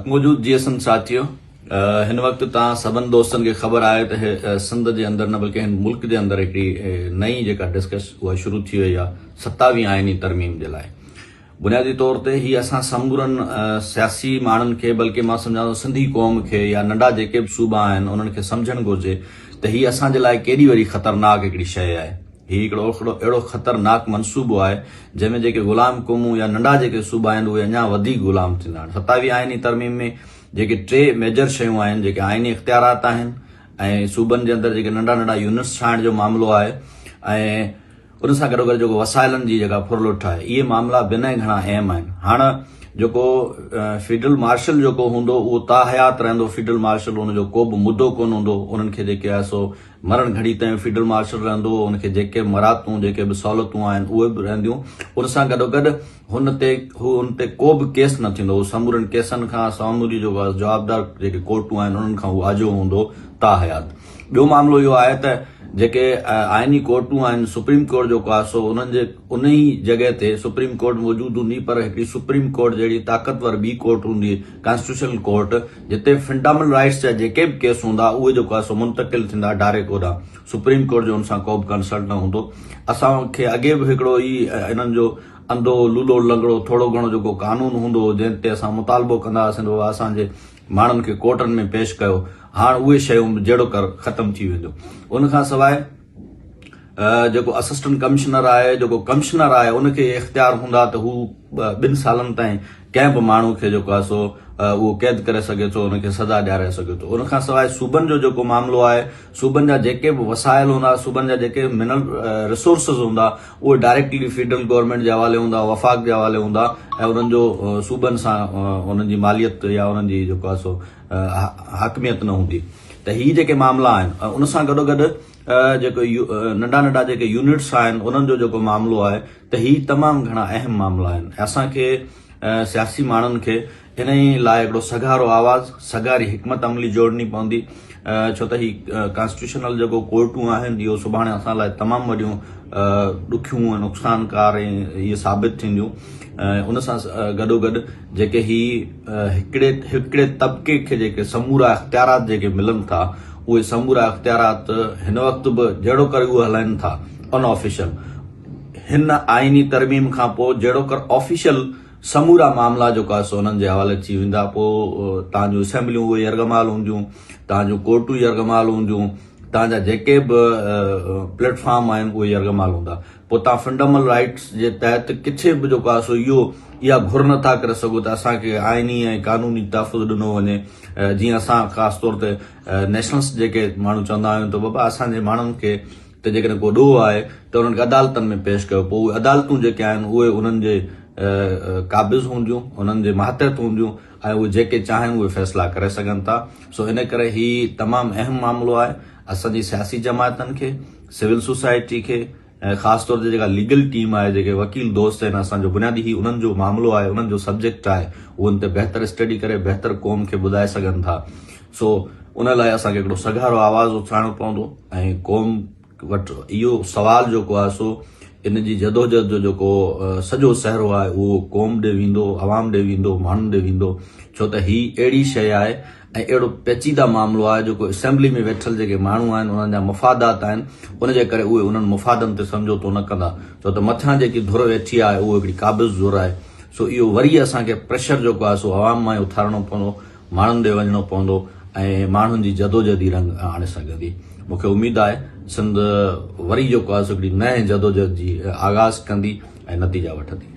मौजूद जीएसएन साथियों, हिन वक्त तव्हां सभिनि दोस्तनि खे ख़बर आहे त सिंध जे अंदरि न बल्कि हिन मुल्क जे अंदरि हिकिड़ी नई जेका डिस्कस उहा शुरू थी वई आहे 27वीं आइनी तरमीम जे लाइ। बुनियादी तौर ते ही असां समूरनि सियासी माण्हुनि खे बल्कि मां सम्झां थो सिंधी क़ौम खे या नंढा जेके बि सूबा आहिनि उन्हनि खे सम्झणु घुरिजे त ही असांजे लाइ केॾी वॾी ख़तरनाक हिकिड़ी शइ आहे। ही हिकिड़ो अहिड़ो ख़तरनाक मनसूबो आहे जंहिंमें जेके ग़ुलाम क़ौमूं या नंढा जेके सूबा आहिनि उहे अञा वधीक ग़ुलाम थींदा आहिनि। 27वीं आइनी तरमीम में जेके 3 मेजर शयूं आहिनि, जेके आइनी इख़्तियारात आहिनि ऐं सूबनि जे अंदरि जेके नंढा नंढा यूनिट्स ठाहिण जो मामिलो आहे ऐं उन सां गॾोगॾु जेको वसाइलनि जी जेका फुरलुठ आहे, इहे मामला ॿिन्ही घणा अहम आहिनि। हाणे जेको फील्ड मार्शल जेको हूंदो उहो ताहयात रहंदो। फील्ड मार्शल उनजो को बि मुदो कोन हूंदो। उन्हनि खे जेके आहे सो मरण घड़ी ताईं फील्ड मार्शल रहंदो। उनखे जेके मरातूं जेके बि सहूलियतूं आहिनि उहे बि रहंदियूं। उन सां गॾोगॾु हुन ते को बि केस न थींदो। समूरनि केसनि खां सामूरी जो जवाबदार जेके कोर्टूं आहिनि उन्हनि खां उहो आजो हूंदो ताहयात। ॿियो मामिलो इहो आहे त जेके आइनी कोर्टूं आहिनि, सुप्रीम कोर्ट जेको आहे सो उन ई जॻह ते सुप्रीम कोर्ट मौजूदु हूंदी, पर हिकिड़ी सुप्रीम कोर्ट जहिड़ी ताक़तवर ॿी कोर्ट हूंदी, कॉन्स्टिट्यूशनल कोर्ट, जिते फंडामेंटल राइट्स जा जेके बि केस हूंदा उहे जेको आहे सो मुंतकिल थींदा डायरेक्ट होॾां। सुप्रीम कोर्ट जो हुन सां को बि कंसल्ट न हूंदो। असांखे अॻे बि हिकिड़ो ई इन्हनि जो अंधो लूलो लंगड़ो थोरो घणो जेको कानून हूंदो जंहिं ते असां मुतालबो कंदा हुआसीं असांजे माण्हुनि खे कोर्टनि में पेश कयो। हाणे उहे शयूं जहिड़ो कर ख़तम थी वेंदियूं। उन खां सवाइ जेको असिस्टेंट कमिश्नर आहे, जेको कमिश्नर आहे, उनखे इख़्तियार हूंदा त हू 2 सालनि ताईं कंहिं बि माण्हू खे जेको आहे सो उहो क़ैद करे सघे थो, उनखे सज़ा ॾियाराए सघे थो। उन खां सवाइ सूबनि जो जेको मामिलो आहे, सूबनि जा जेके बि वसाइल हूंदा, सूबनि जा जेके मिनरल रिसोर्सिस हूंदा उहे डायरेक्टली फेडरल गवर्नमेंट जे हवाले हूंदा, वफ़ाक़ जे हवाले हूंदा ऐं उन्हनि जो सूबनि सां उन्हनि जी मालियत या उन्हनि जी जेको आहे सो हकमियत न हूंदी। त ही जेके मामला आहिनि उन सां गॾोगॾु जेको नंढा नंढा जेके यूनिट्स आहिनि उन्हनि जो जेको मामिलो आहे त ही तमामु घणा अहम मामला आहिनि। असांखे सियासी माण्हुनि खे इन ई लाइ हिकिड़ो सगारो आवाज़, सगारी हिकमत अमली जोड़नी पवंदी, छो त ही कॉन्स्टिट्यूशनल जेको कोर्टूं आहिनि इहो सुभाणे असां लाइ तमामु वॾियूं ॾुखियूं ऐं नुक़सानकार इहे साबित थींदियूं। उन सां गॾोगॾु जेके ही हिकिड़े तबिके खे जेके समूरा इख़्तियारात जेके मिलनि था, उहे समूरा इख़्तियारात हिन वक़्तु बि जहिड़ो करे उहे हलाइनि था अनऑफिशियल। हिन आइनी तरमीम खां पोइ जहिड़ो कर ऑफिशियल समूरा मामला जेको आहे सो उन्हनि जे हवाले थी वेंदा। पोइ तव्हांजूं असेंबलियूं उहे यरगमाल हूंदियूं, तव्हांजूं कोर्टूं यरगमाल हूंदियूं, तव्हांजा जेके बि प्लेटफॉर्म आहिनि उहे यरगमाल हूंदा। पोइ तव्हां फंडामेंटल राइट्स जे तहत किथे बि जेको आहे सो इहा घुर नथा करे सघो त असांखे आइनी ऐं कानूनी तहफ़ुज़ ॾिनो वञे। जीअं असां ख़ासि तौर ते नेशनल्स जेके माण्हू चवंदा आहियूं त बाबा असांजे माण्हुनि खे त जेकॾहिं को ॾोह आहे त उन्हनि खे अदालतनि में पेश कयो। पोइ उहे अदालतूं जेके आहिनि उहे उन्हनि जे क़ाबिज़ हूंदियूं, उन्हनि जे मातहत हूंदियूं ऐं उहे जेके चाहिनि उहे फ़ैसिला करे सघनि था। सो इन करे ही तमामु अहम मामिलो आहे असांजी सियासी जमातनि खे, सिविल सोसाइटी खे ऐं ख़ासि तौर ते जेका लीगल टीम आहे, जेके वकील दोस्त आहिनि असांजो, बुनियादी ही उन्हनि जो मामिलो आहे, उन्हनि जो सब्जेक्ट आहे, उहे उन ते बहितर स्टडी करे बहितर क़ौम खे ॿुधाए सघनि था। सो उन लाइ असांखे हिकिड़ो सगारो आवाज़ उथारणो पवंदो ऐं क़ौम वटि इहो सुवाल जेको आहे सो इन जी जदोजहद जो जेको सॼो सहरो आहे उहो क़ौम ॾे वेंदो, आवाम ॾे वेंदो, माण्हुनि ॾे वेंदो। छो त ही अहिड़ी शइ आहे ऐं अहिड़ो पेचीदा मामिलो आहे जेको असेंबली में वेठल जेके माण्हू आहिनि उन्हनि जा मुफ़ादात आहिनि, उनजे करे उहे उन्हनि मुफ़ादनि ते समझोतो न कंदा। छो त मथां जेकी धुर वेठी आहे उहो हिकिड़ी क़ाबिज़ धुर आहे। सो इहो वरी असांखे प्रेशर जेको आहे सो आवाम मां उथारणो पवंदो, माण्हुनि ॾे वञिणो पवंदो ऐं माण्हुनि जी जदोजहद ई रंग आणे सघंदी। मूंखे उमेदु आहे सिंध वरी जेको आहे सो हिकिड़ी नए जदोजहद जी आगाज़ कंदी ऐं नतीजा वठंदी।